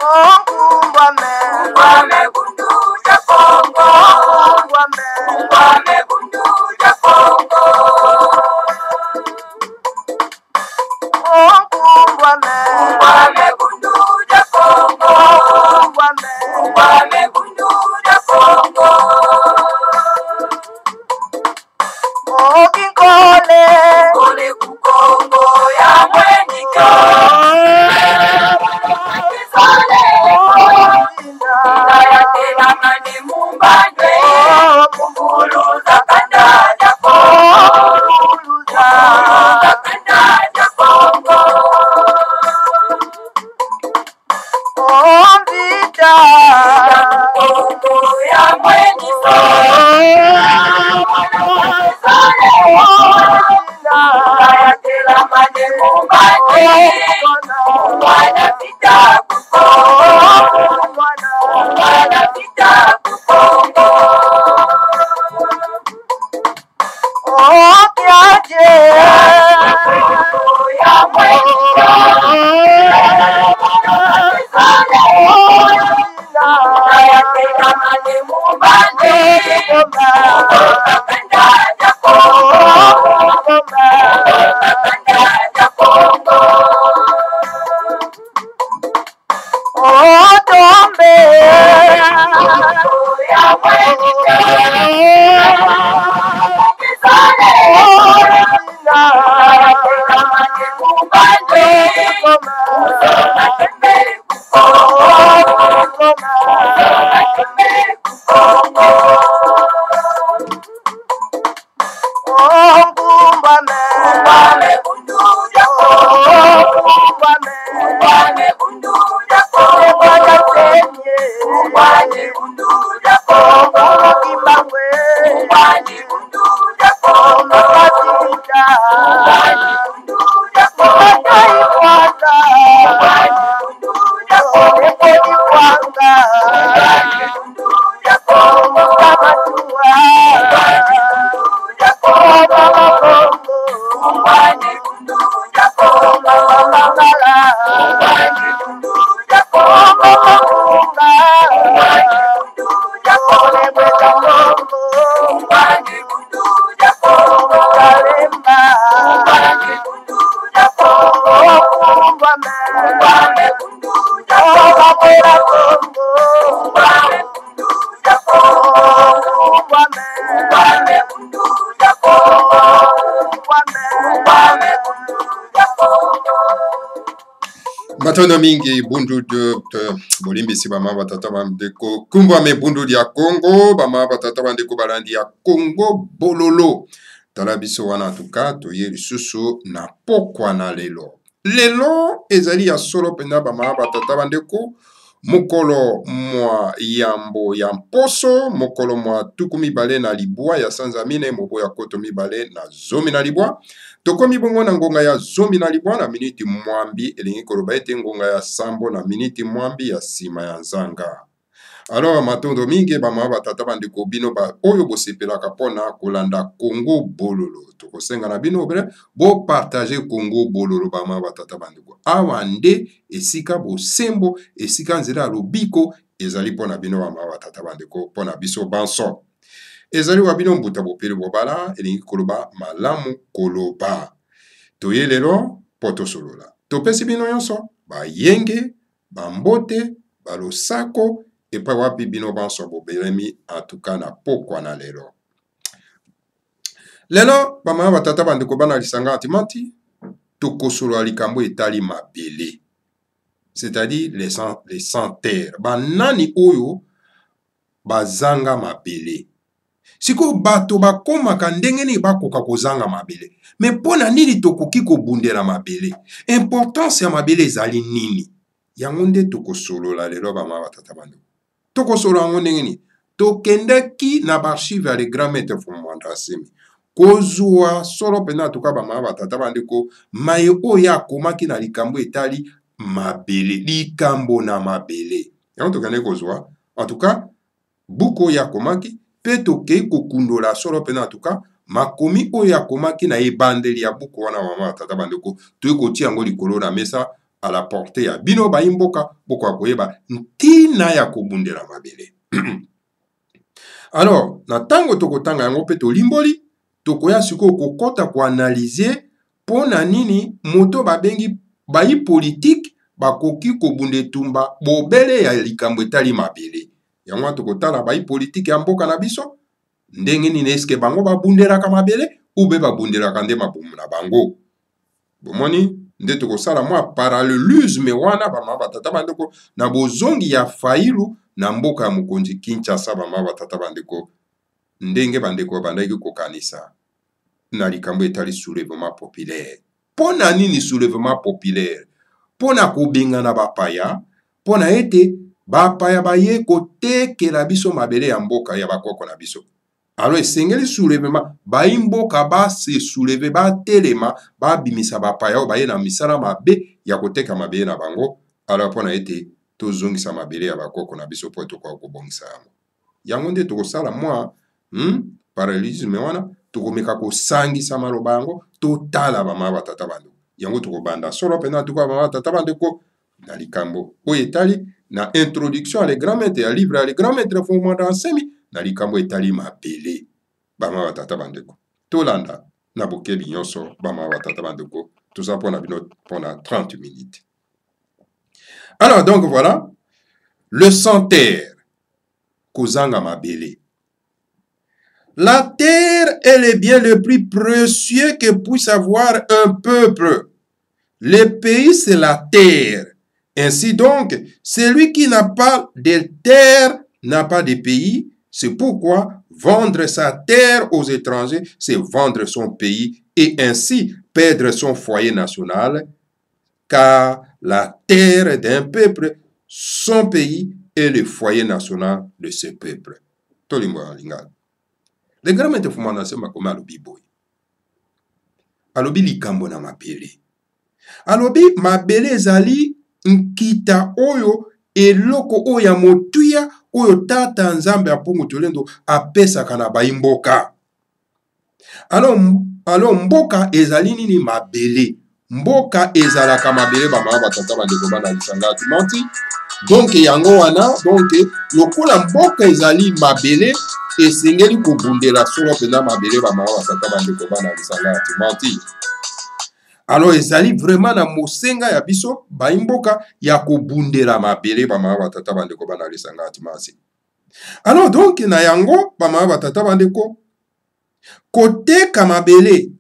Ngwame bundu ja Kongo. Ngwame bundu ja Kongo. Ngwame bundu ja Kongo. Ngwame bundu ja Kongo. Kole ku Kongo ya mwenyika. Mani mumbandwe Muluza kanda ja Kongo. Muluza kanda ja Kongo. Vita Kongo ya mwenyika. Mani mumbandwe Mwana vita ku Kongo. Mwana vita ku Kongo. Kiaje Ya mwenyika. Mani mumbandwe Muluza kanda ja Kongo. Muluza kanda ja Kongo. Tombe Ya mwenyika. Mani mumbandwe Muluza kanda ku Kongo. Ngwame bundu ja Kongo. Ngwame bundu ja Kongo. Ngwame bundu ja Kongo. Ngwame bundu ja Kongo. Ngwame bundu ja Kongo. Ngwame bundu ja Kongo. Ngwame bundu ja Kongo. Ngwame bundu ja Kongo. Ngwame bundu ja Kongo. Ngwame bundu ja Kongo. Ngwame bundu ja Kongo. Ngwame bundu ja Kongo. Ngwame bundu ja Kongo. Ngwame bundu ja Kongo. Ngwame bundu ja Kongo. Ngwame bundu ja Kongo. Matono mingi bundu de bolimbisi bama batata bandeko Ngwame bundu ya Congo bama batata bandeko balandi ya Congo bololo tala biso wana tuka toye lisusu na pokwa na lelo ezali ya solo pena bama batata bandeko mokolo mwa yambo ya mposo mokolo mwa tuku mibale na libwa ya sanza mine mobo ya koto mibale na zomi na libwa tokomi bongo na ngonga ya zomi na libwa na miniti mwambi elingi koloba ete ngonga ya sambo na miniti mwambi ya sima ya nzanga. Alors matondo mingi bama batata bandeko bino ba oyo bosepelaka pona kolanda Congo bololo tokosenga na bino bele bo partager Congo bololo bama batata bandeko awa nde esika bosembo esika nzela lobiko ezali pona bino bama batata bandeko pona biso banso ezali wa bino mbuta bopele bobala elingi koloba malamu koloba toye lelo poto solola topesi bino yonso ba yenge bambote balosako epa wapi bino banso bobelemi atuka na pokwa na lelo bama batata bandeko bana lisanga antimanti tokosolo likambo etali mabele c'est-à-dire les sans-terre banani oyo bazanga mabele siko bato bakomaka ndenge nini bakoka kozanga mabele me pona nini tokoki kobundela mabele importance ya mabele ezali nini yango nde tokosolola lelo bama batata bandeko tokosolo yango ndenge nini tokendaki na barchive ya le grand maître Fumwanda Asemi kozwa solo pena atuka bama batata bandeko maye oyo akomaki na likambo etali mabele likambo na mabele yango tokende kozwa en tout cas buku oyo akomaki pe tokei kokundola solo pena atuka makomi oyo akomaki na ebandeli ya buku wana mama batata bandeko toye kotia yango likolo na mesa à la portée ya bino baimboka boko koyeba ntina ya kobundela mabele. Alors, na tango tokotanga yango pe tolimboli, tokoya siko kokota ko analyser pona nini moto babengi bayi politique bakoki kobunde tumba bobele ya likambo etali mabele. Yango tokotala bayi politique ya mboka na biso ndenge nini eske bango babundelaka mabele ou be babundelaka nde mabumu na bango. Bomoni nde tokosala mwa parallelisme wana bama batata bandeko na bozongi ya Fayulu na mboka ya mokonzi Kinshasa bama batata bandeko ndenge bandeko bandaki kokanisa na likambo etali soulèvement populaire. Pona nini soulèvement populaire? Pona kobenga bapaya, pona ete bapaya baye kotekela biso mabele ya mboka ya bakoko na biso. Alors esengeli soulèvement baimboka ba se soulever ba telema ba bimisa bapaya o baye na misala mabe ya koteka mabele na bango. Alors pona ete tozongisa mabele ya bakoko na biso po tokwa kobongisa yango. Yango nde tokosala mwa parallélisme wana tokomeka kosangisa maloba yango totala bama batata bandeko. Yango tokobanda solo pena tukwa bama batata bandeko na likambo oyo etali na introduction à les grands maîtres ya livre à les grands maîtres fondement d'ensemi na likambo etali mabele bama batata bandeko. Tolanda na bokebi nyonso bama batata bandeko. Tout ça pona bino pona 30 minutes. Alors donc voilà le centenaire kozanga mabele. La terre est le bien le plus précieux que puisse avoir un peuple. Le pays, c'est la terre. Ainsi donc, celui qui n'a pas de terre n'a pas de pays. C'est pourquoi vendre sa terre aux étrangers, c'est vendre son pays et ainsi perdre son foyer national. Car la terre d'un peuple, son pays est le foyer national de ce peuple. Tolimba Lingala. Le grand maître fumana sema kome alobi boy. Alobi likambo na mabele. Alobi mabele ezali nkita oyo eloko oyo ya motuya oyo tata nzambe apungu tolendo apesaka na baimboka. Alors mboka ezali nini mabele. Mboka ezalaka mabele bama batata bandeko bana lisanga timanti. Donc yango wana donc lokola mboka ezali mabele esengeli kobundela solo pena mabele bama batata bandeko bana lisanga timanti. Alors ezali vraiment na mosenga ya biso baimboka ya kobundela mabele bama batata bandeko bana lisanga timanti. Alors donc na yango bama batata bandeko koteka mabele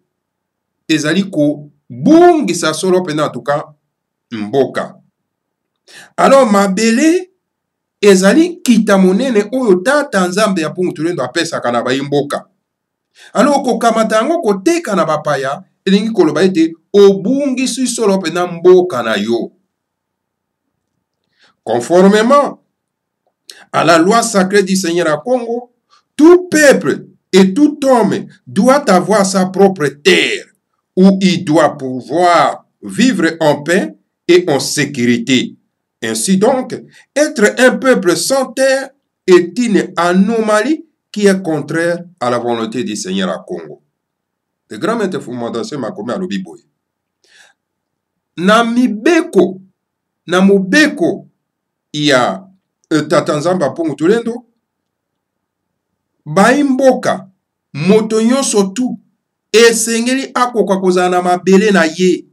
ezali ko bungisa solo pena tuka mboka. Alors mabele ezali kita monene oyo tata nzambe ya pungu tulendo apesaka na baimboka. Alors kokamata yango koteka na bapaya elingi koloba ete obungisi solo pena mboka na yo. Conformément à la loi sacrée du Seigneur à Congo, tout peuple et tout homme doit avoir sa propre terre où il doit pouvoir vivre en paix et en sécurité. Ainsi donc, être un peuple sans terre est une anomalie qui est contraire à la volonté du Seigneur à Congo. Le grand maître Fumandase Makome alobi boye. Na mibeko, na mobeko ya tata nzamba pongo tulendo, baimboka, moto nyonso tu, esengeli akoka kozala na mabele na ye.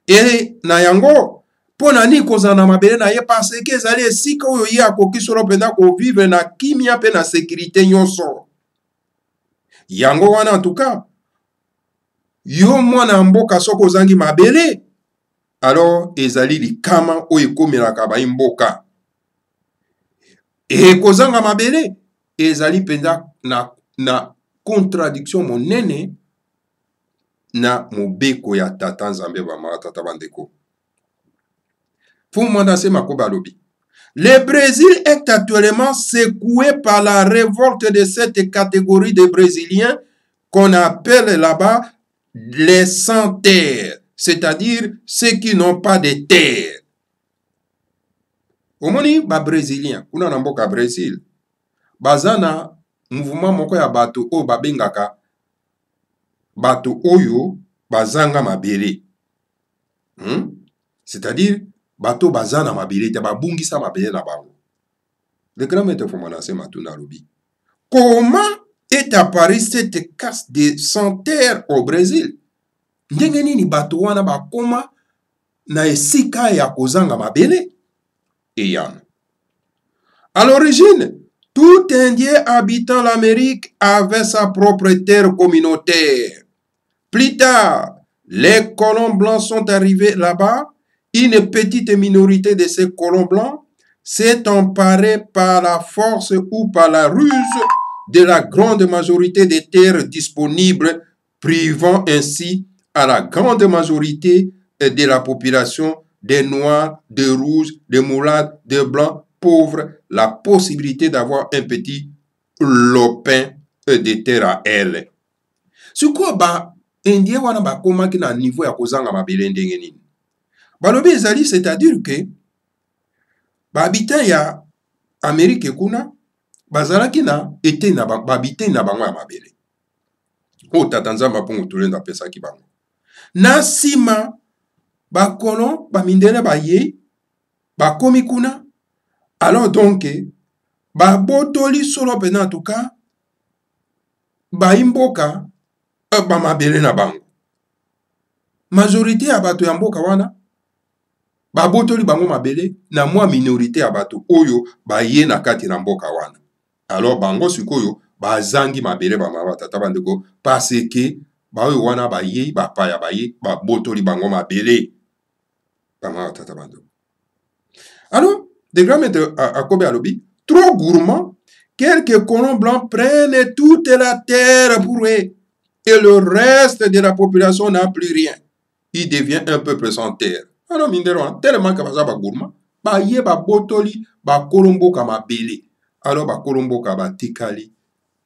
E na yango, pona ni kozala na mabele na ye, parce que ezali esika oyo ye akoki solo penda ko vivre na kimia pe na sécurité nyonso. Yango wana en tout cas, yo mwana mboka soko ozangi mabele, alors ezali likama oyo ekomelaka baimboka. E kozanga mabele, ezali penda na contradiction monene na mobeko ya tata nzambe bama tata bandeko. Fumandase Makoba alobi. Le Brésil est actuellement secoué par la révolte de cette catégorie de Brésiliens qu'on appelle là-bas les sans-terre, c'est-à-dire ceux qui n'ont pas de terre. Omoni ba Brésilien, kuna na mboka Brésil, bazana mouvement moko ya bato o babengaka bato oyo bazanga mabele. C'est-à-dire, bato bazana mabele te babungisa mabele na bango. Le grand maître Fomanase Matuna Lobi. Comment est apparue cette casse de sans-terre au Brésil? Ndenge nini bato wana bakoma na esika ya kozanga mabele? Eyana. À l'origine, tout Indien habitant l'Amérique avait sa propre terre communautaire. Plus tard, les colons blancs sont arrivés là-bas. Une petite minorité de ces colons blancs s'est emparée par la force ou par la ruse de la grande majorité des terres disponibles, privant ainsi à la grande majorité de la population des Noirs, des Rouges, des Mulâtres, des Blancs, pauvres, la possibilité d'avoir un petit lopin de terre à elle. Sur quoi ba Indien wana bakomaki na niveau ya kozanga mabele ndenge nini? Balobi ezali, c'est-à-dire que bahabitant ya Amérique kuna bazalaki na ete na babite na bango ya mabele. O tata nzamba pongo tulenda pesa ki bango. Na sima bakolon bamindele baye bakomi kuna, alors donc babotoli solo pena en tout cas baimboka bamabele na bango. Majorité ya bato ya mboka wana babotoli bango mabele na mwa minorité ya bato oyo baye na kati na mboka wana. Alors bango sikoyo bazangi mabele bamama tata bandeko parce que baoyo wana baye bapaya baye babotoli bango mabele bamama tata bandeko. Alors de grand maître Akobe alobi, trop gourmand, quelques colons blancs prennent toute la terre pour eux et le reste de la population n'a plus rien. Il devient un peuple sans terre. Alors mindero tellement que baza ba gourmand baye babotoli ba kolomboka mabele. Alors ba kolomboka ba tikali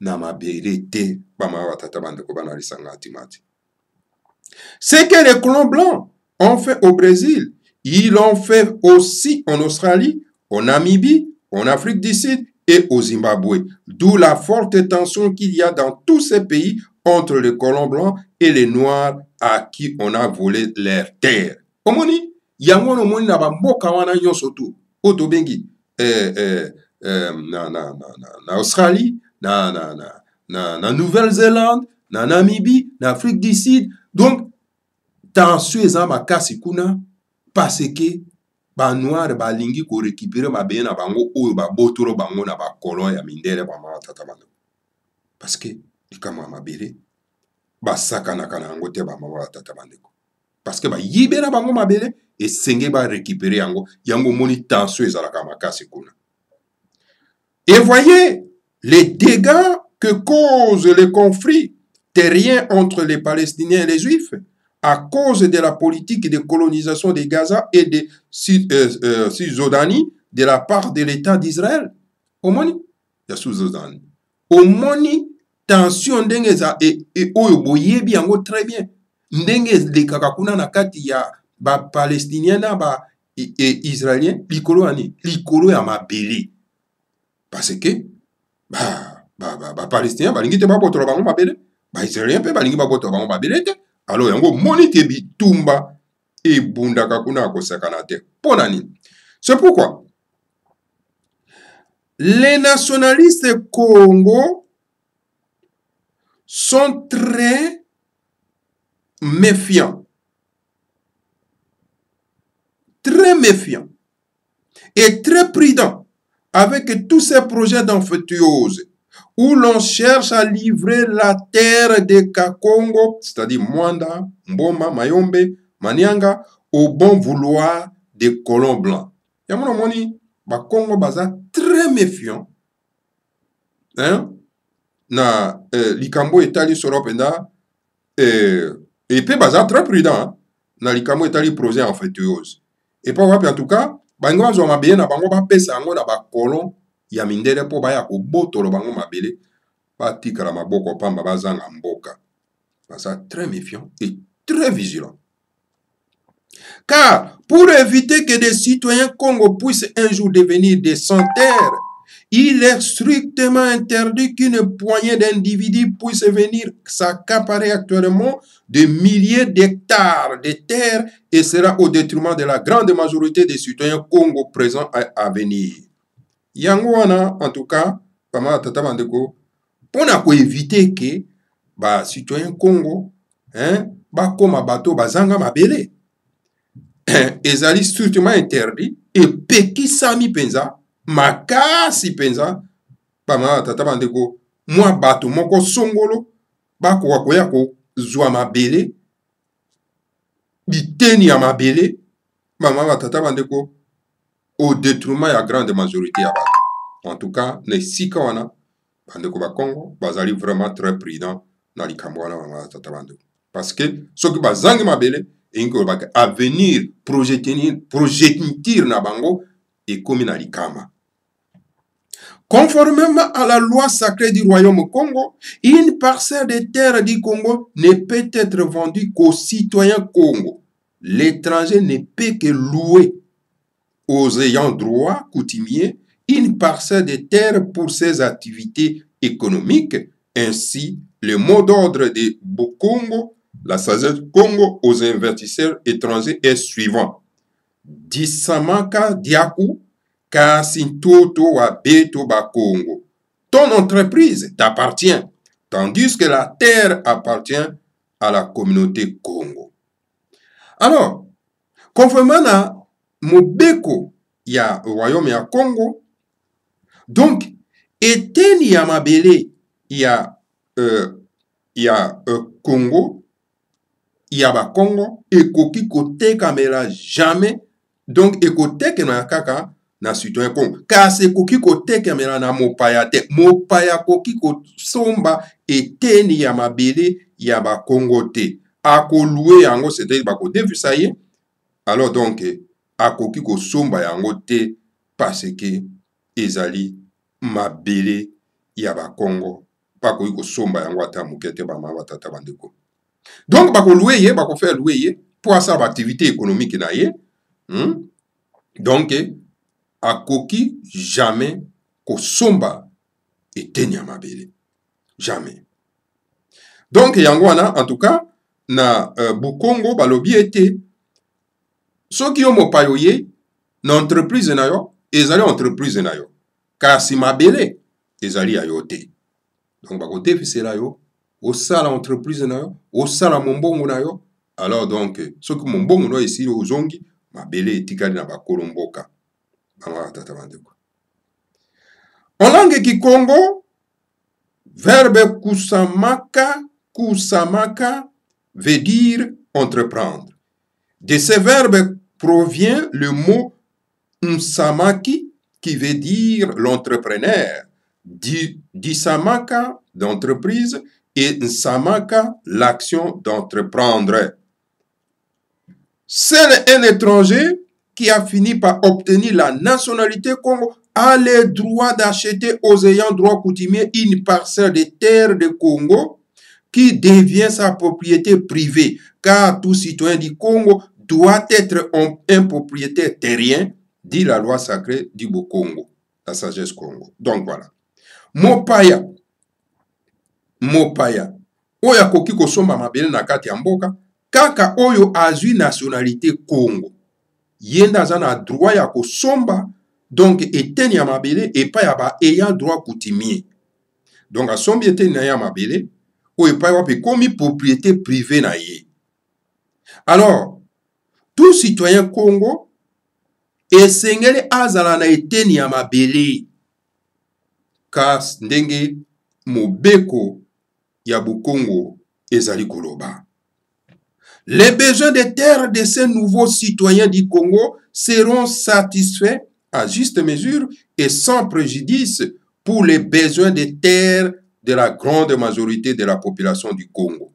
na mabele te bama watata bandeko bana lisanga timati. C'est que les colons blancs ont fait au Brésil, ils l'ont fait aussi en Australie, en Namibie, en Afrique du Sud et au Zimbabwe. D'où la forte tension qu'il y a dans tous ces pays entre les colons blancs et les noirs à qui on a volé leurs terres. Omoni, yango no moni na bamboka wana nyonso tu. Oto bengi na Australie, na Nouvelle-Zélande, na Namibie, na Afrique du Sud. Donc tension eza makasi kuna parce que ba noir ba lingi ko récupérer mabeye na bango oyo ba botoro bango na ba kolon ya mindele ba tata bango. Parce que likama mabele ba sakana kana yango te ba tata bandeko. Parce que ba yibera bango mabele et senge ba récupérer yango moni tension ezalaka makasi kuna. Et voyez les dégâts que causent les conflits terriens entre les Palestiniens et les Juifs à cause de la politique de colonisation de Gaza et de Cisjordanie de la part de l'État d'Israël. Omoni ya Cisjordanie. Omoni tension ndenge za et oyo boyebi yango très bien. Ndenge de kakakuna na kati ya ba Palestinien na ba Israélien likolo ani likolo ya mabele. Parce que ba Palestinien balingi te babotola bango mabele, ba Israélien pe balingi babotola bango mabele te. Alors yango moni te bitumba e bundaka kuna akosakana te. Ponani. C'est pourquoi les nationalistes Congo sont très méfiants. Très méfiants et très prudents avec tous ces projets d'infectiose où l'on cherche à livrer la terre de Kakongo, c'est-à-dire Mwanda, Mboma, Mayombe, Manianga, au bon vouloir des colons blancs. Yamono moni, ba Congo baza très méfiant. Hein? Na likambo etali soropenda et puis baza très prudent. Hein? Na likambo etali projet infectiose. Et pas wapi en tout cas, bango bazo mabeye na bango ba pesa yango na ba colons ya mindele po baya ko botolo bango mabele patika la maboko pamba bazanga mboka. Ça très méfiant et très vigilant. Car pour éviter que des citoyens Congo puissent un jour devenir des sans-terre, il est strictement interdit qu'une poignée d'individus puisse venir s'accaparer actuellement de milliers d'hectares de terres et sera au détriment de la grande majorité des citoyens Congo présents à venir. Yangoana, en tout cas, pama tata bandeko, pour éviter que ba citoyens Congo, ba koma bato bazanga mabele, ezali strictement interdit et peki sami penza, makasi penza, pama tata bandeko, mwa bato moko songolo, ba koya ko zwa mabele, biteni ya mabele, mama tata bandeko, au détriment de la grande majorité ya bato. En tout cas, les sika wana, bandeko ba Congo, bazali vraiment très prudent na likambo wana mama tata bandeko. Parce que soki bazangi mabele, ingo baka avenir projetir na bango et komi na likama. Conformément à la loi sacrée du royaume Congo, une parcelle de terre du Congo ne peut être vendue qu'aux citoyens Congo. L'étranger ne peut que louer aux ayants droit coutumiers une parcelle de terre pour ses activités économiques. Ainsi, le mot d'ordre de Bokongo, la sagesse Congo aux investisseurs étrangers est suivant. Disamaka Diaku Kasintoto wa Beto Bakongo. Ton entreprise t'appartient, tandis que la terre appartient à la communauté Congo. Alors, conformément à Mobeko ya royaume ya Congo, donc, eteni ya mabele ya Congo, ya ba Congo, ekoki kotekamela jamais, donc ekotekela kaka na citoyen Congo. Kasi ekoki kotekamela na mopaya te. Mopaya koki kosomba eteni ya mabele ya ba Congo te. Ako loué yango, c'est-à-dire bako devisa ye. Alors donc, akoki kosomba yango te parce que ezali mabele ya ba Congo. Bakoki kosomba yango ata mukete ba mama tata bandeko. Donc, bako loué ye, bako faire loué ye pour sa activité économique na ye. Donc, akoki jamais kosomba eteni ya mabele. Jamais. Donc, yango wana, en tout cas, na Bukongo balobi ete soki yo mopayo ye na entreprise na yo ezali entreprise na yo kasi mabele ezali ya yo te. Donc bako defisela yo osala entreprise na yo osala mombongo na yo. Alors donc soki mombongo no esili ozongi mabele etikali na bakolo mboka. Tata bandeko. En langue Kikongo, verbe kusamaka veut dire entreprendre. De ce verbe provient le mot nsamaki qui veut dire l'entrepreneur. Disamaka d'entreprise et nsamaka l'action d'entreprendre. Seul un étranger qui a fini par obtenir la nationalité Congo a le droit d'acheter aux ayants droit coutumier une parcelle de terre de Congo qui devient sa propriété privée, car tout citoyen du Congo doit être un propriétaire terrien, dit la loi sacrée du Bokongo, la sagesse Congo. Donc voilà. Mopaya, oya koki kosomba mabele na kati ya mboka, kaka oyo azwi nationalité Congo. Yenda zana droit ya kosomba, donc eteni ya mabele epa ya ba ayant droit coutumier. Donc asombi eteni na ya mabele, oyo epa wapi komi propriété privée na ye. Alors, tout citoyen Congo esengeli azala na eteni ya mabele kas ndenge mobeko ya Bukongo ezali koloba. Les besoins de terre de ces nouveaux citoyens du Congo seront satisfaits à juste mesure et sans préjudice pour les besoins de terre de la grande majorité de la population du Congo.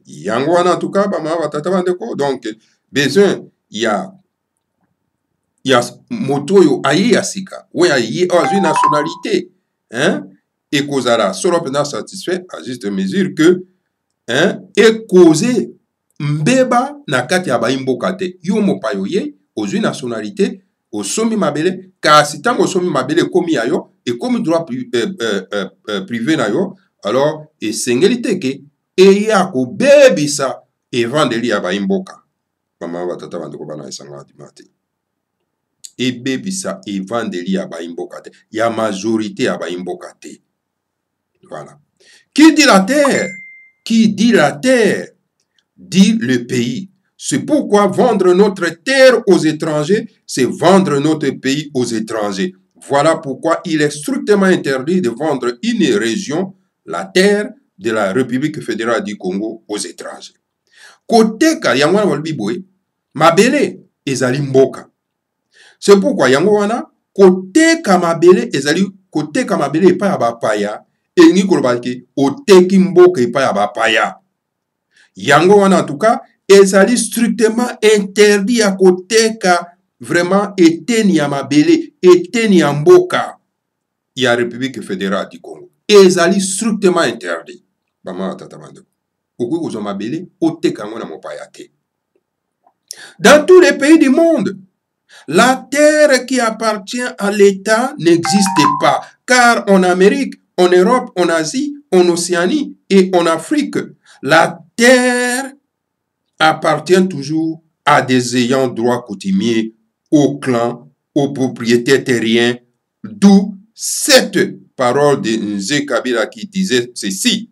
Yango en tout cas, donc besoin ya motoyo aye yasika, ou aye une nationalité, et kozara solo pena satisfait à juste mesure que et causer mbeba na kati ya baimboka te. Yo mopayo ye ozwi nationalité osomi mabele kasi tango osomi mabele komi ayo et comme droit privé na yo, alors esengeli te ke eya kobebisa evandeli ya baimboka. Mama batata bandeko bana esanga dimate. Ebebisa evandeli ya baimboka te, ya majorité ya baimboka te. Voilà. Qui dit la terre? Qui dit la terre? Dit le pays. C'est pourquoi vendre notre terre aux étrangers, c'est vendre notre pays aux étrangers. Voilà pourquoi il est strictement interdit de vendre une région, la terre de la République fédérale du Congo, aux étrangers. Koteka yango wana balobi boye, mabele ezali mboka. C'est pourquoi yango wana koteka mabele ezali koteka mabele epai ya bapaya, elingi koloba ke oteki mboka epai ya bapaya. Yango wana en tout cas ezali strictement interdit ya koteka vraiment eteni ya mabele, eteni ya mboka ya République fédérale du Congo. Ezali strictement interdit. Bama tata bandeko. Okoki kozwa mabele oteka yango na mopaya te. Dans tous les pays du monde, la terre qui appartient à l'État n'existe pas, car en Amérique, en Europe, en Asie, en Océanie et en Afrique, la terre appartient toujours à des ayants droit coutumiers, aux clans, aux propriétaires terriens, d'où cette parole de Nzé Kabila qui disait ceci: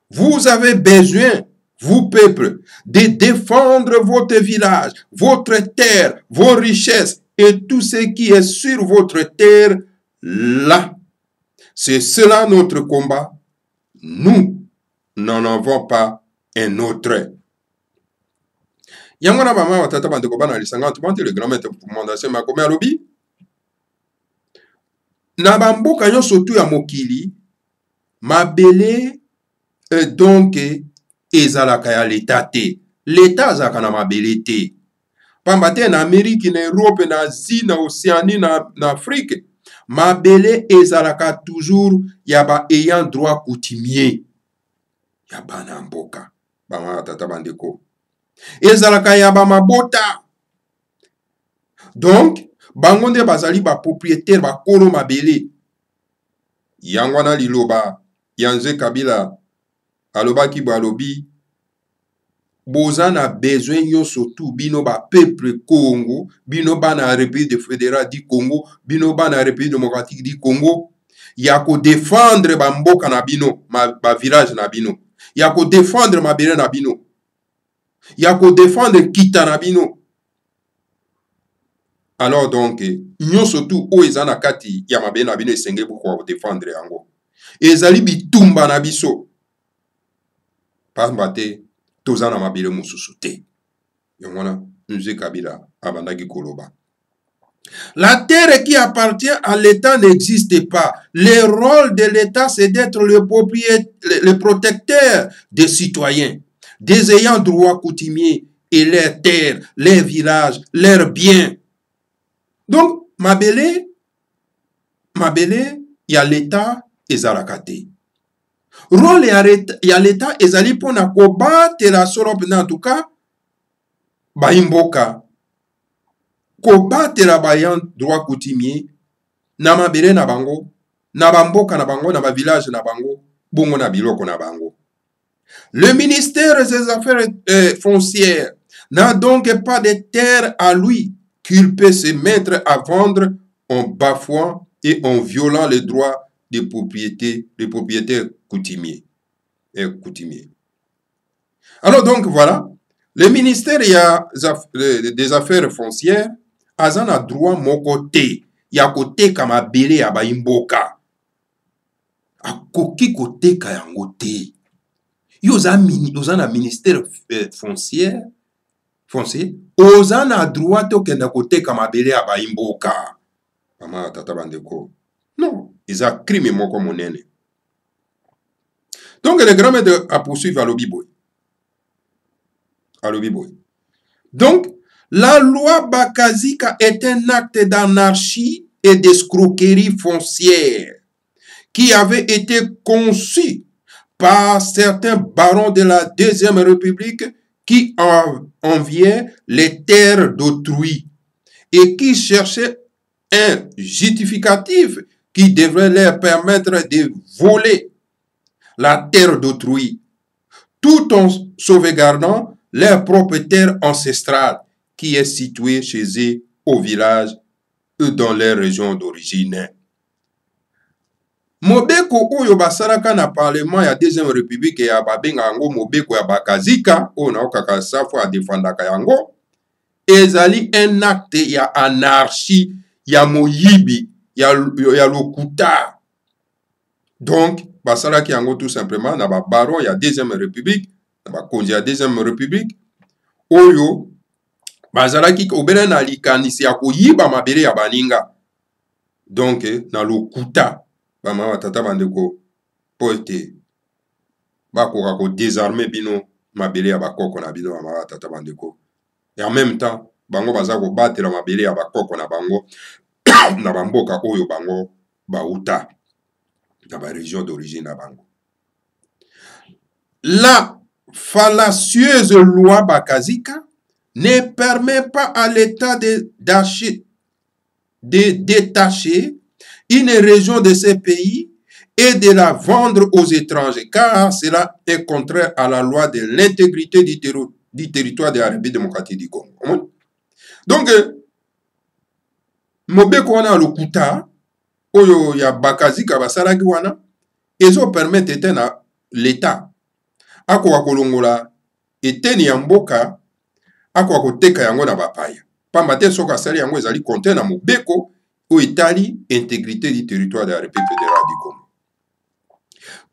vous avez besoin, vous peuple, de défendre votre village, votre terre, vos richesses et tout ce qui est sur votre terre là. C'est cela notre combat. Nous n'en avons pas un autre. Yangona bama watata bandeko bana lisanga tubanti le grand maître fondation makome alobi na bamboka nyonso tu ya mokili mabele donc ezalaka ya l'État te. L'État azalaka na mabele te. Pamba te na Amérique, na Europe, na Asie, na Océanie, na Afrique, mabele ezalaka toujours ya ba ayant droit coutumier. Ya bana mboka. Bama tata bandeko. Ezalaka ya ba mabota. Donc, bangonde bazali ba propriétaire ba kolo mabele. Yangwana liloba, Yanze Kabila alobaki balobi bozana besoin yo surtout bino ba peuple Congo, bino bana République fédérale du Congo, bino bana République démocratique du Congo, ya ko défendre ba mboka na bino, ba village na bino, ya ko défendre mabele na bino, ya ko défendre kita na bino. Alors donc nyo surtout o ezana kati ya mabele na bino esenge pour défendre yango. Ezali bitumba na biso. Pambate tozana mabile mususu te. Yongona Nzé Kabila abandaki koloba. La terre qui appartient à l'État n'existe pas. Le rôle de l'État, c'est d'être le protecteur des citoyens, des ayants droit coutumiers et leurs terres, leurs villages, leurs biens. Donc, mabele, y a l'État ezalaka te. Rôle ya l'État ezali pona kobatela solo pena en tout cas baimboka kobatela bayan droit coutumier na mabele na bango na bamboka na bango na ba village na bango bongo na biloko na bango. Le ministère des Affaires foncières n'a donc pas de terre à lui qu'il peut se mettre à vendre en bafouant et en violant les droits des propriétaires coutumiers. Alors donc voilà, le ministère des Affaires foncières a droit mon côté, il y a côté comme abélé à baimboka. A koki côté kayangote. Yozana ministère foncier, ozana droit to kenda côté comme abélé à baimboka. Mama tata bandeko. Non, ils ont crime moko monene. Donc le grand maître a poursuivi à l'obiboy. Donc, la loi Bakazika est un acte d'anarchie et d'escroquerie foncière qui avait été conçu par certains barons de la Deuxième République qui enviaient les terres d'autrui et qui cherchaient un justificatif qui devrait leur permettre de voler la terre d'autrui, tout en sauvegardant leur propre terre ancestrale qui est située chez eux au village ou dans leur région d'origine. Mobeko oyo basalaka na parlement ya deuxième république ya babenga yango mobeko ya bakazika oyo naokaka safu adefandaka yango ezali un acte ya anarchie ya moyibi ya lokuta. Donc basalaki yango tout simplement na babaron ya deuxième république na bakonzi ya deuxième république oyo bazalaki obele na likanisi ya koyiba mabele ya baninga. Donc na lokuta bama tata bandeko po ete bakoka ko désarmer bino mabele ya bakoko na bino bama tata bandeko. Et en même temps bango baza ko batela mabele ya bakoko na bango na bamboka oyo bango bauta na ba région d'origine na bango. La fallacieuse loi Bakazika ne permet pas à l'État de détacher une région de ces pays et de la vendre aux étrangers, car cela est contraire à la loi de l'intégrité du territoire de la République démocratique du Congo. Donc, mobeko wana lokuta oyo ya Bakazika basalaki wana ezo permettre ete na l'État akoka kolongola eteni ya mboka akoka koteka yango na bapaya pamba te soki asali yango ezali contraire na mobeko oyo etali intégrité du territoire de la République fédérale du Congo.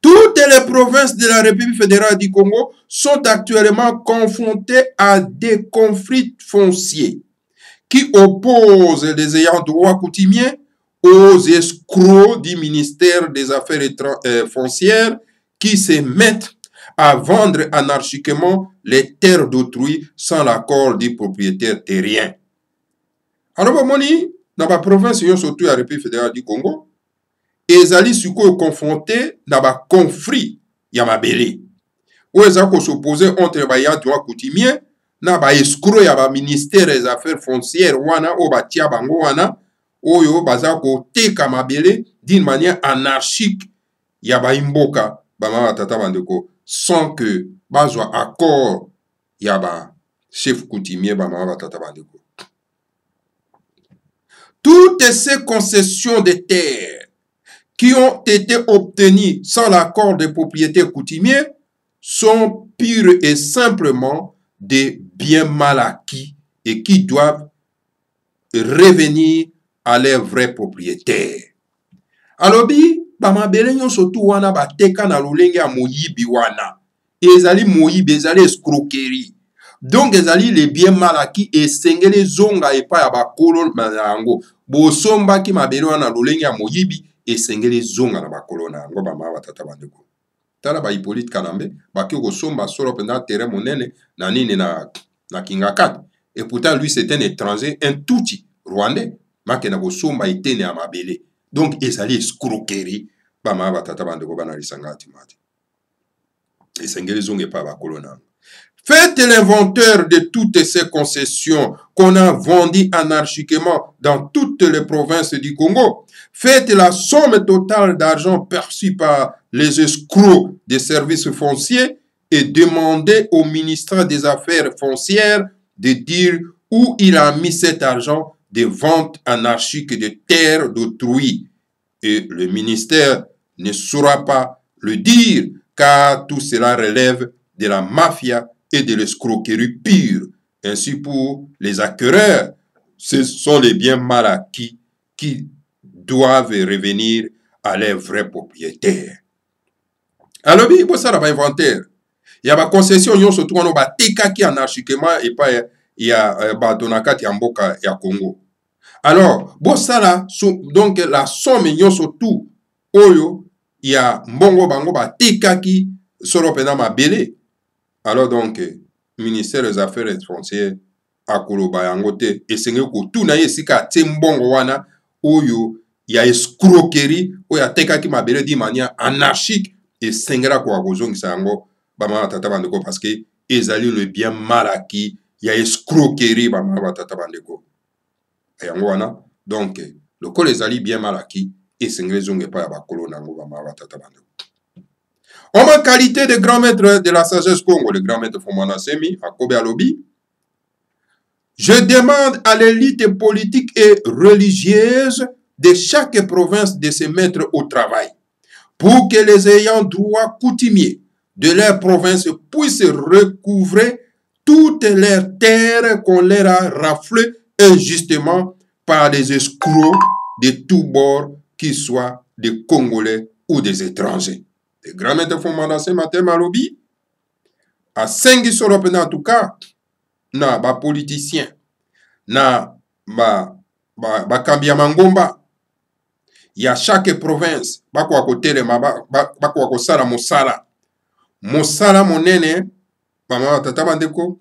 Toutes les provinces de la République fédérale du Congo sont actuellement confrontées à des conflits fonciers qui opposent les ayants droit coutumiers aux escrocs du ministère des Affaires foncières qui se mettent à vendre anarchiquement les terres d'autrui sans l'accord du propriétaire terrien. Alors, moni, dans la province, surtout la République fédérale du Congo, ezali sikoyo confronté na ba conflit ya mabele. Ou ezako s'opposer entre ba ya droit coutumier na ba escroc ya ba ministère des Affaires foncières wana o ba tia bango wana oyo bazako teka mabele d'une manière anarchique ya ba imboka ba mama tata bandeko sans que bazwa accord ya ba chef coutumier ba mama tata bandeko. Toutes ces concessions de terres qui ont été obtenues sans l'accord des propriétaires coutumiers sont pures et simplement des biens mal acquis et qui doivent revenir à leurs vrais propriétaires. Alobi, bamabele nyonso tu wana bateka na lolenge ya moyibi wana. Ezali moyibi, ezali escroquerie. Donc ezali les biens mal acquis et sengele zonga epa ya bakolo nango. Bosomba ki mabele wana lolenge ya moyibi et sengele zonga na bakolo nango bama batata bandeko. Tala ba Hippolyte Kanambe baki kosomba solo pendant terrain monene na nini na Kingakat. Et pourtant lui c'est un étranger, un touti rwandais, makena kosomba itene ya mabele. Donc ezali escroquerie bama batata bandeko bana lisangati mati. Et sengele zonga epa bakolo nango. Faites l'inventaire de toutes ces concessions qu'on a vendues anarchiquement dans toutes les provinces du Congo. Faites la somme totale d'argent perçue par les escrocs des services fonciers et demandez au ministère des Affaires foncières de dire où il a mis cet argent de vente anarchique de terres d'autrui. Et le ministère ne saura pas le dire car tout cela relève de la mafia et de l'escroquerie pure. Ainsi pour les acquéreurs, ce sont les biens mal acquis qui doivent revenir à leurs vrais propriétaires. Alors, il y a un inventaire. Il y a une concession, il y a un teka qui anarchiquement et pas il y a un mboka ya Congo. Alors, donc la somme il y a surtout oyo il y a mbongo bango ba teka qui solo pena mabele. Alors donc, ministère des Affaires foncières à Koloba Yangote et Sengé Koutou na yesika Timbongo wana oyo ya escroquerie oya teka ki mabele di manière anarchique et Sengera kwa kozongi sango bama tata bandeko parce que ezali le bien mal acquis ya escroquerie bama tata bandeko. Yango wana donc le col ezali bien mal acquis esengeli zonge pa ya bakolo nango bama batata bandeko. En qualité de grand maître de la sagesse Congo, le grand maître Fumana Semi, à Kobe Alobi, je demande à l'élite politique et religieuse de chaque province de se mettre au travail pour que les ayants droit coutumiers de leur province puissent recouvrer toutes leurs terres qu'on leur a raflées injustement par des escrocs de tous bords, qu'ils soient des Congolais ou des étrangers. Le grand maître Fumana Semi Malobi, à 5 en tout cas, na ba politicien, na ba kambia mangomba, ya chaque province, bakwa kotelema, bakwa kosala mosala. Mosala monene, bama tata bandeko,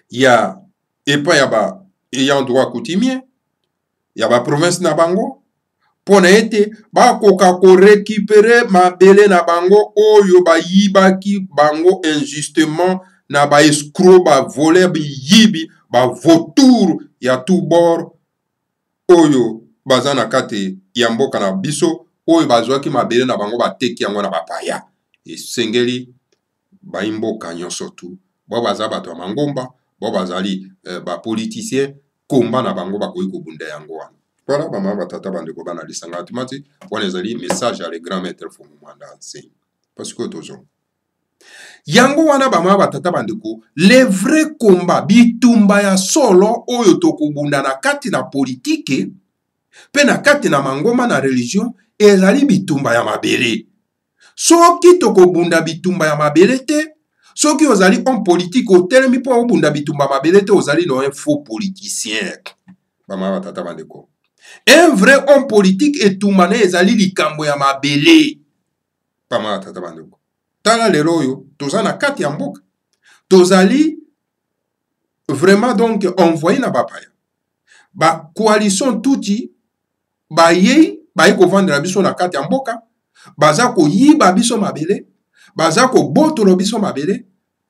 ya epa ya ba ayant droit coutumier, ya ba province na bango, pona ete bakoka ko récupérer mabele na bango oyo ba yibaki bango injustement na ba escroc ba voler bi yibi ba vautour ya tout bord oyo baza na kate ya mboka na biso oyo bazwaki mabele na bango bateki yango na bapaya esengeli ba mboka nyonso tu bo baza bato ya mangomba bo bazali ba politicien komba na bango bakoki kobunda yango wana. Voilà, maman batata bandeko bana lisanga atumati wana ezali message à le grand maître Fumana Semi parce que toujours yango wana bama batata bandeko les vrais combats bitumba ya solo oyo tokobunda na kati na politique pe na kati na mangoma na religion ezali bitumba ya mabele. Soki tokobunda bitumba ya mabele te, soki ozali en politique otelemi po obunda bitumba mabele te, ozali no un faux politicien. Bama batata bandeko. Un vrai homme politique etumane ezali likambo ya mabele. Bama batata bandeko. Tala lelo oyo toza na kati ya mboka. Tozali vraiment donc envoyé na bapaya. Ba coalition touti ba yei ba kovandela biso na kati ya mboka. Baza ko yiba biso mabele, baza ko botolo biso mabele,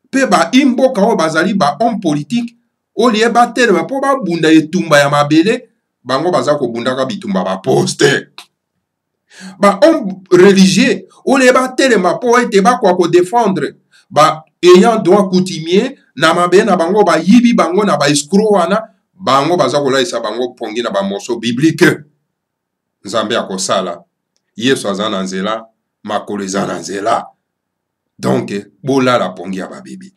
pe ba imboka o bazali ba homme politique olie ba telema po ba bunda etumba ya mabele, bango baza ko bundaka bitumba ba poste. Ba homme religieux olie ba telema po ete ba kwa ko défendre ba ayant droit coutumier na mabele na bango ba yibi bango na ba escroc wana, bango baza ko laisa bango pongi na ba morceau biblique. Nzambe akosala Yesu aza na nzela, makolo eza na nzela. Donc, bola la pongi ya babibi.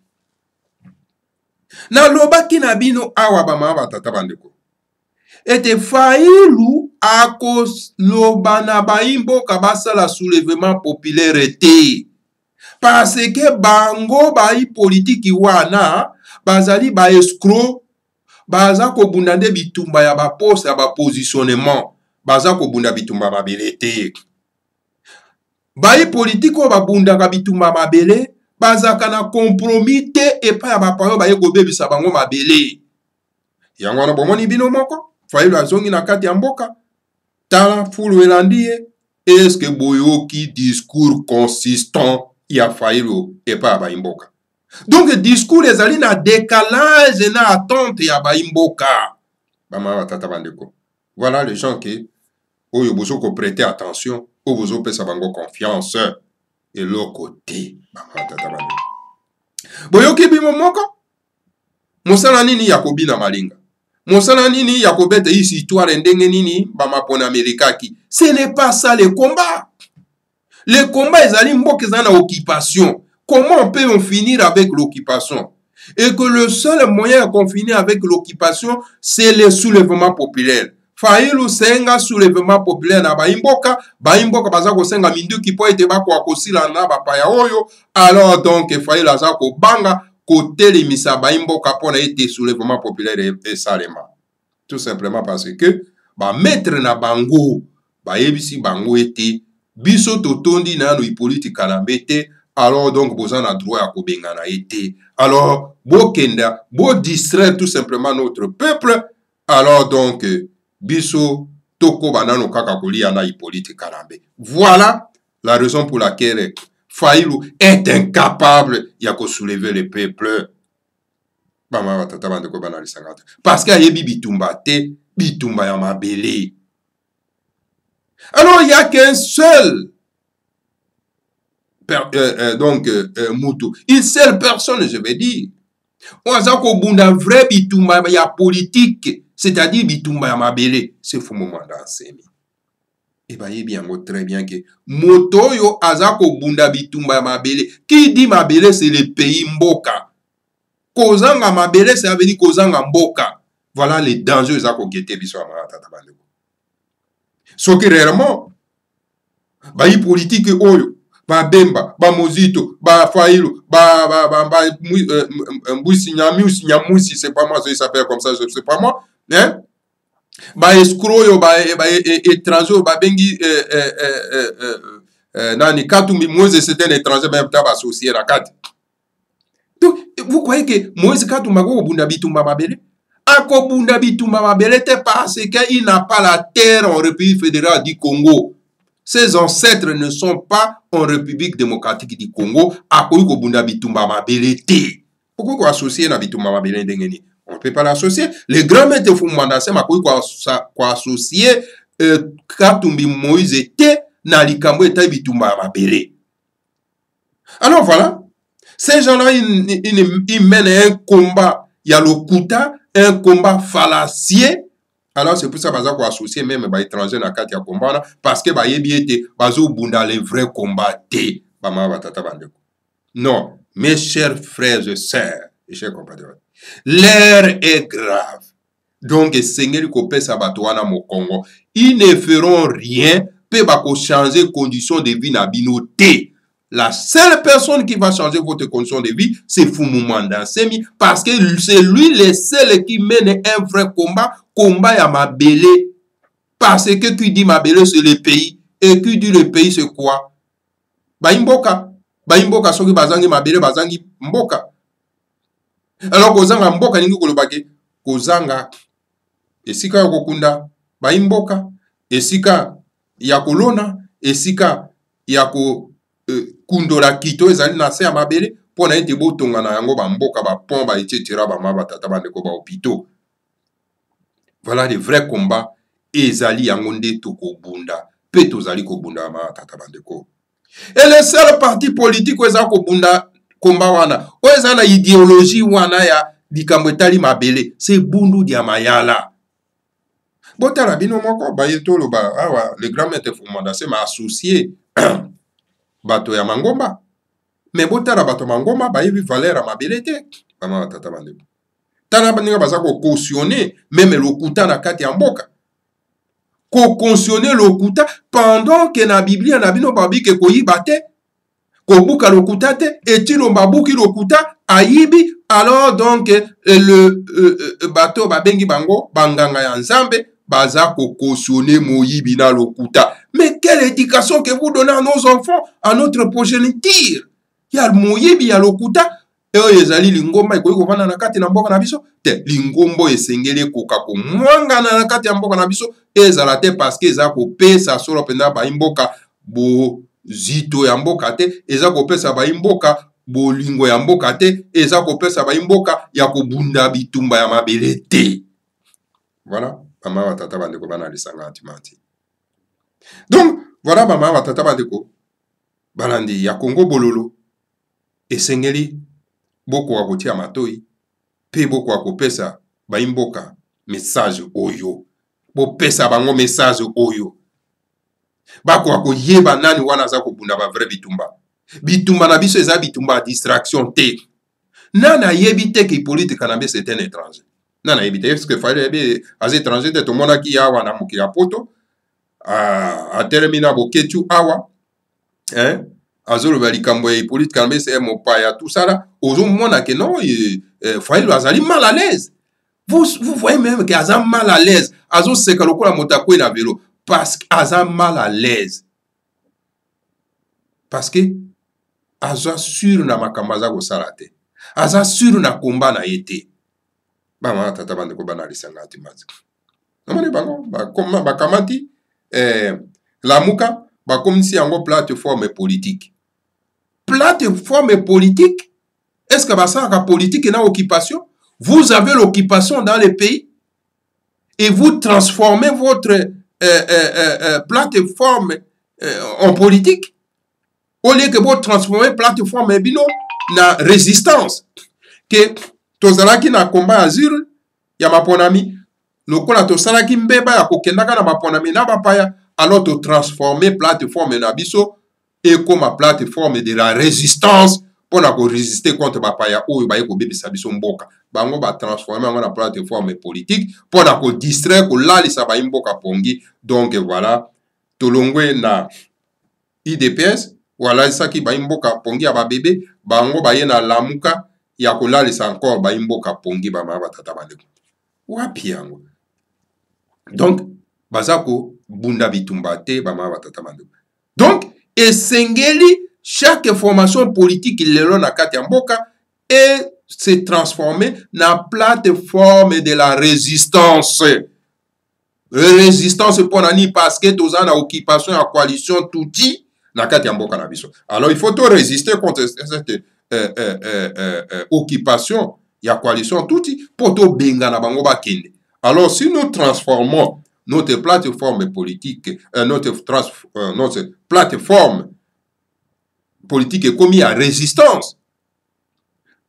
Na lobaki na bino awa bama batata bandeko. Ete Fayulu akos loba na baimboka basala soulèvement populaire te. Parce que bango bai politiki wana, bazali ba escroc, baza ko bunda nde bitumba ya ba poste ya ba positionnement. Baza ko bunda bitumba mabele te. Bayi politiko babunda ka bitumba mabele, baza kana compromis te epa ya bapayo baye ko bebisa bango mabele. Yango wana bomoni bino moko, Fayulu azongi na kati ya mboka, tala fulu elandie, eske boyoki discours consistant ya Fayulu epa ya baimboka. Donc discours ezali na décalage na attente ya baimboka. Bama batata bandeko. Voilà les gens qui oyo bozo ko prêter attention, ou bozo pesa bango confiance et l'autre côté. Bama tata bandeko. Boyoki bimo moko. Mosala nini yakobi na malinga. Mosala nini yakobete isi histoire ndenge nini bama pona Amerikaki. Ce n'est pas ça le combat. Le combat ezali mboka ezana occupation. Comment on peut en finir avec l'occupation? Et que le seul moyen qu'on finit avec l'occupation, c'est le soulèvement populaire. Fayulu senga soulèvement populaire na baimboka baza ko senga minduki po ete bako akosila na bapaya oyo. Alors donc Fayulu aza ko banga ko telemisa baimboka pona ete soulèvement populaire et salema. Tout simplement parce que ba maître na bango ba yebisi bango ete biso totondi na no politika na mbete. Alors donc boza na droit ya kobenga na ete. Alors bokenda bo distraire tout simplement notre peuple. Alors donc biso toko banano kaka kolia na Hippolyte Karambe. Voilà la raison pour laquelle Fayulu est incapable ya ko soulever le peuple. Bama batata bandeko banali sangata. Parce que ayebi bitumba te, bitumba ya mabele. Alors, il n'y a qu'un seul Moutou. Une seule personne, je vais dire. On a un vrai bitumba ya politique, c'est-à-dire bitumba ya mabele. C'est fou moment d'enseigner. Et bien, il y a très bien que moto yo azako bunda bitumba ya mabele. Qui dit mabele, c'est le pays mboka. Kozanga mabele, ça veut dire kozanga mboka. Voilà les dangers zako guetter biso amara tata bandeko. So que réellement, ba yi politique oyo, ba bemba, ba mozito, ba failo, mbousi nyamusi, c'est pas moi, ça s'appelle comme ça, c'est pas moi, hein? Ba escroyo, ba étranger, ba bengi, nani, Katumbi, Moïse, c'est un étranger, même t'as associé la carte. Donc, vous croyez que Moïse Katumbi, bunda bitumba mabele? Ako bunda bitumba mabele, parce qu'il n'a pas la terre en République fédérale du Congo. Ses ancêtres ne sont pas en République démocratique du Congo. Ako yuko bunda bitumba mabele te. Pourquoi qu'on associe na bitumba mabele ndengeni? On ne peut pas l'associer. Les grands maîtres de Fumandase, qu'on associer Katumbi Moïse te na likambo eta bitumba mabele. Alors voilà. Ces gens-là, ils mènent un combat. Il y a le Kouta, un combat fallacieux. Alors c'est pour ça qu'on a associé même les étrangers dans le combat. Parce que les bunda les vrais combats. Non, mes chers frères et sœurs, et chers compatriotes, l'air est grave. Donc, Seigneur Kopé Sabatouana au Congo, ils ne feront rien pour changer les conditions de vie na binoté. La seule personne qui va changer votre condition de vie, c'est Fumumanda Semi, parce que c'est lui le seul qui mène un vrai combat à Mabele. Parce que qui dit Mabele, c'est le pays. Et qui dit le pays, c'est quoi? Baimboka. Baimboka, soki bazangi Mabele, bazangi Mboka. Alors, kozanga Mboka, ningi kolobake, kozanga, esika ya kokunda, Baimboka, esika ya kolona, esika ya ko kundola kito ezali na se ya mabele pona ete botonga na yango ba mboka ba pont ba etc ba maba tata bandeko ba hôpitaux. Voilà les vrais combats ezali yango nde toko bunda pe tozali ko bunda ma tata bandeko. Et les seuls partis politiques eza ko bunda combat wana o eza na idéologie wana ya likambo etali mabele c'est bundu dia mayala. Botala bino moko ba yetolo ba awa le grand maître Fumandase m'a associé bato ya mangomba. Mais botara bato mangomba ba yebi valeur à mabele te. Mama tata bandeko. Tana baninga baza ko cautionner même le Kouta na kati ya mboka. Ko cautionner le Kouta pendant que na Biblia na bino babi ke ko yibate. Ko buka le Kouta te et tilo babuki le Kouta ayibi alors donc le bateau ba bengi bango banganga ya nzambe baza ko cautionner moyibi na le Kouta. Mais quelle éducation que vous donnez à nos enfants, à notre progéniture? Il y a le moyebi, il y a le Kouta. Et il y a l'ingomba, il y a na kati na mboka na biso. L'ingombo esengeli koka ko mwanga na kati ya mboka na biso. Et zalate parce que za ko pesa solo penda ba imboka bo zito ya mboka te. Et za ko pesa ba imboka bo lingo ya mboka te. Et za ko pesa ba imboka ya ko bunda bitumba ya mabele te. Voilà. Mama wa tata bandeko bana lisanga antimati. Donc, voilà, maman, watata bandeko, balandi, ya Congo bololo, esengeli, boko wakoti ya matoi, pe boko wakopesa, ba imboka, message oyo, bo pesa bango message oyo, bako wako yeba nani wana za kobunda ba vrai bitumba, bitumba na biso eza bitumba distraction te, nana yebi te ki politika na biso c'est un étranger, nana yebi te, parce que fallait yebi, az étranger te to mona ki ya wana moki ya poto, a termina boketu awa hein azolo balikambo ya politique kambe c'est mon paya tout ça là ozo mona que non Faïlo azali mal à l'aise vous voyez même que azam mal à l'aise azo seka lokola motako na vélo parce que azam mal à l'aise parce que azo sur na makambaza ko salate azo sur na combat na yete ba tata bande ko banalisa ngati mazi namone bango ba kamati la Mouka, bah comme si en plateforme politique. Plateforme politique, est-ce que ça a politique et une occupation? Vous avez l'occupation dans le pays et vous transformez votre plateforme en politique. Au lieu que vous transformer plateforme bino na résistance. Que tozalaki na combat azur ya maponami. Lokola tosalaki mbeba ya kokendaka na maponami na bapaya. Alors to transformer plateforme na biso et comme plateforme de la résistance pour na ko résister contre bapaya oyo baye ko bebisa biso mboka. Bango ba transformer en plateforme politique pour na ko distraire ko lalisa ba mboka pongi. Donc voilà, tolongwe na IDPS wala saki ba mboka pongi ya ba bébé bango baye na lamuka ya ko lalisa encore ba mboka pongi ba mama tata bande. Wapi yango. Donc bazako bunda bitumba te ba mama tata bande. Donc esengeli chaque formation politique lelo na kati ya mboka et se transformer na plateforme de la résistance. Résistance pour nani parce que tous en occupation à coalition touti na kati ya mboka na biso. Alors il faut tout résister contre cette occupation ya coalition touti pour to benga na bango ba kende. Alors si nous transformons notre plateforme politique, notre plateforme politique est commis à résistance.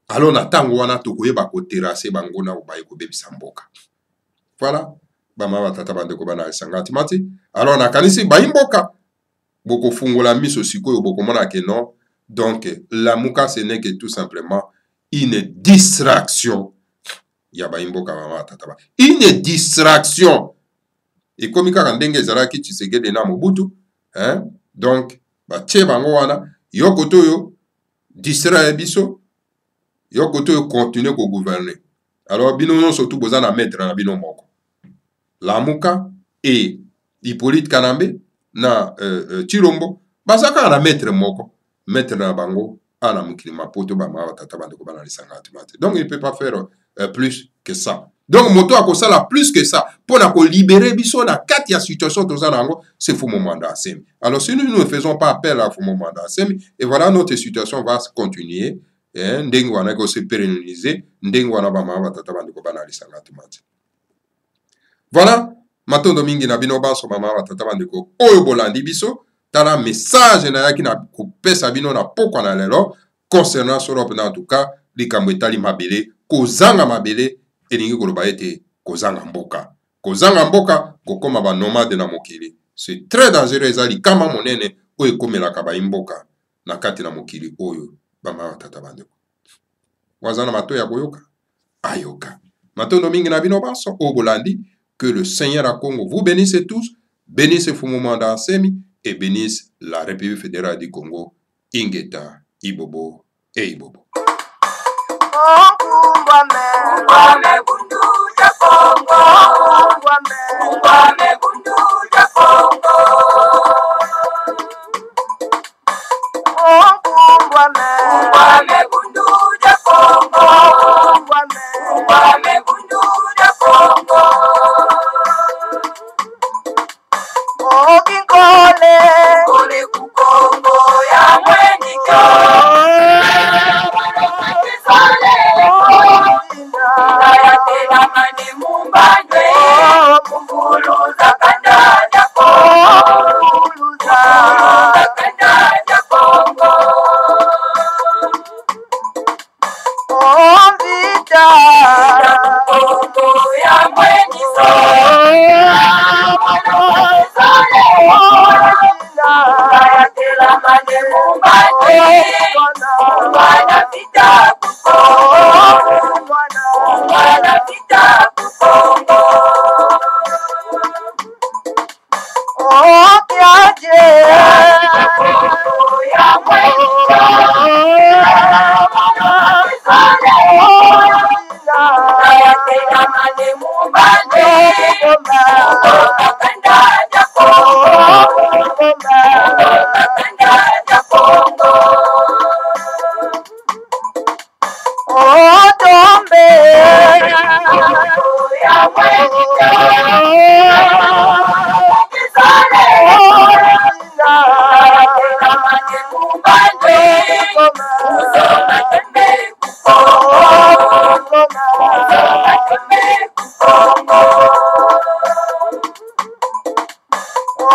Alors na tango wana tokoye ba ko terrasser bango na ba ko bebisa mboka. Voilà. Bama batata bande ko bana sangati mati. Alors na kanisi ba mboka boko fungola miso sikoyo boko mona ke non. Donc la muka ce n'est que tout simplement une distraction. Ya ba mboka mama batata ba. Une distraction. Et comme ka ndenge zaraki Tshisekedi na Mobutu, hein? Donc ba tie bango wana yokoto yo distraire biso. Yokoto yo continuer ko gouverner. Alors bino non surtout bozana mettre na bino moko. Lamuka et Hippolyte Kanambe na Chilombo basaka na maître moko maître na bango ana mukili mapoto ba ma tata bande ko bana lisanga atimate. Donc il peut pas faire plus que ça. Donc moto akosala plus que ça pour na ko libérer biso na kati ya situation tozana ngo c'est Fumo Mwanda Asemi. Alors si nous ne faisons pas appel à Fumo Mwanda Asemi et voilà notre situation va se continuer et ndenge wana ko se pérenniser ndenge wana ba ma tata bande ko bana lisanga atimate. Voilà, matondo mingi na bino baso mama batata bandeko oyo bolandi biso tala message na yaki na kopesa bino na pokwa na lelo concernant Sorope en tout cas likambo etali mabele kozanga mabele elingi koloba ete kozanga mboka kokoma ba nomade na mokili. C'est très dangereux ezali kama monene oyo ekomelaka ba mboka na kati na mokili oyo bama batata bandeko. Wazana mato ya koyoka ayoka. Matondo mingi na bino baso oyo bolandi. Que le Seigneur à Congo vous bénisse tous, bénisse Fumo Mwanda Asemi et bénisse la République fédérale du Congo, Ingeta, Ibobo et Ibobo.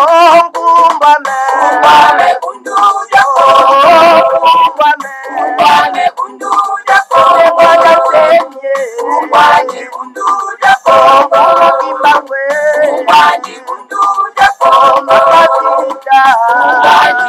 Ngumbame. Ngumbame bundu ya Kongo. Ngumbame. Ngumbame bundu ya Kongo. Ngumbame senye. Ngumbame bundu ya Kongo. Zimbabwe. Ngumbame bundu ya Kongo. Makasita. Ngumbame